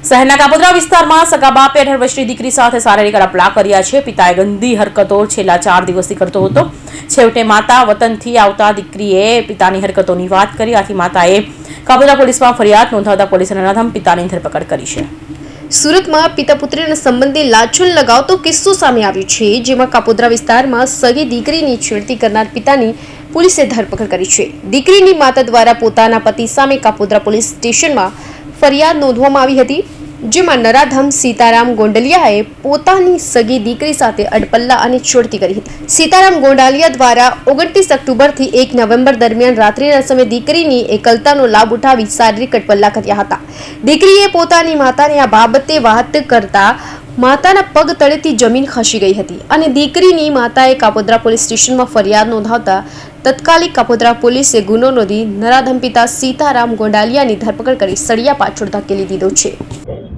શહેરના કાપોદ્રા વિસ્તારમાં સગા બાપે 18 વર્ષની દીકરી સાથે શારીરિક અડપલા કર્યા છે। પિતાએ ગંદી હરકતો છેલ્લા 4 દિવસથી કરતો હતો। છેવટે માતા વતનથી આવતા દીકરીએ પિતાની હરકતોની વાત કરી। આથી માતાએ કાપોદ્રા પોલીસમાં ફરિયાદ નોંધાવતા પોલીસે નરાધમ પિતાની ધરપકડ કરી છે। સુરતમાં પિતા પુત્રીના સંબંધે લાંછન લગાવતો કિસ્સો સામે આવ્યો છે, જેમાં કાપોદ્રા વિસ્તારમાં સગી દીકરીની છેડતી કરનાર પિતાની પોલીસે ધરપકડ કરી છે। દીકરીની માતા દ્વારા પોતાના પતિ સામે કાપોદ્રા પોલીસ સ્ટેશનમાં ફરિયાદ નોંધવામાં આવી હતી, જેમાં નરાધમ સીતારામ ગોંડલિયાએ પોતાની સગી દીકરી સાથે અડપલ્લા અને છેડતી કરી હતી। સીતારામ ગોંડલિયા દ્વારા 29 ઓક્ટોબરથી 1 નવેમ્બર દરમિયાન રાત્રિના સમયે દીકરીની એકલતાનો લાભ ઉઠાવી શારીરિક અડપલ્લા કર્યા હતા। દીકરીએ પોતાની માતાને આ બાબતે વાત કરતા માતાના પગ તળેથી જમીન ખસી ગઈ હતી અને દીકરીની માતાએ કાપોદ્રા પોલીસ સ્ટેશનમાં ફરિયાદ નોંધાવતા તત્કાલિક કાપોદ્રા પોલીસે ગુનો નોંધી નરાધમ પિતા સીતારામ ગોંડલિયાની ધરપકડ કરી સળિયા પાછળ ધકેલી દીધો છે।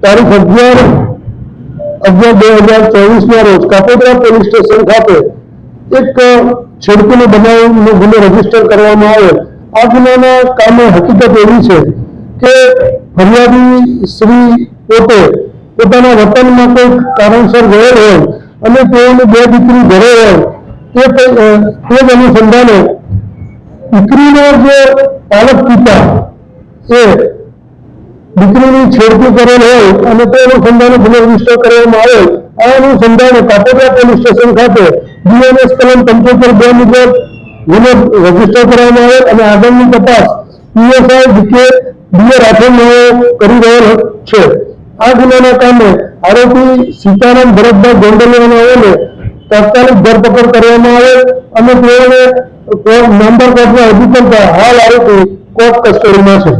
તારીખ 11/11/2024 રોજ કાપોદ્રા પોલીસ સ્ટેશન ખાતે એક છેડતીનો બનાવનો ગુનો રજીસ્ટર કરવામાં આવેલ। આ ગુનાના કામે હકીકત એવી છે કે ફરિયાદી શ્રી પોતે પોતાના વતનમાં કોઈ કારણસર ગયેલ હોય અને તેઓની 2 દીકરી ઘરે હોય તે જ અનુસંધાને દીકરીનો જે પાલક પિતા એ દીકરીની છેડતી કરેલ હોય અને તે અનુસંધાને ગુનો રજીસ્ટર કરવામાં આવેલ। આ અનુસંધાને કાપોદ્રા પોલીસ સ્ટેશન ખાતે બીએનએસ કલમ 75(2) મુજબ ગુનો રજીસ્ટર કરવામાં આવેલ અને આગળની તપાસ પીએસઆઈ ડીકે રાઠોડ કરી રહેલ છે। આ ગુનાના કામે આરોપી સીતારામ ભરતભાઈ ગોંડલિયાને તાત્કાલિક ધરપકડ કરવામાં આવેલ અને તેઓને નામદાર કોર્ટમાં રજૂ કરતા હાલ આરોપી કોર્ટ કસ્ટડીમાં છે।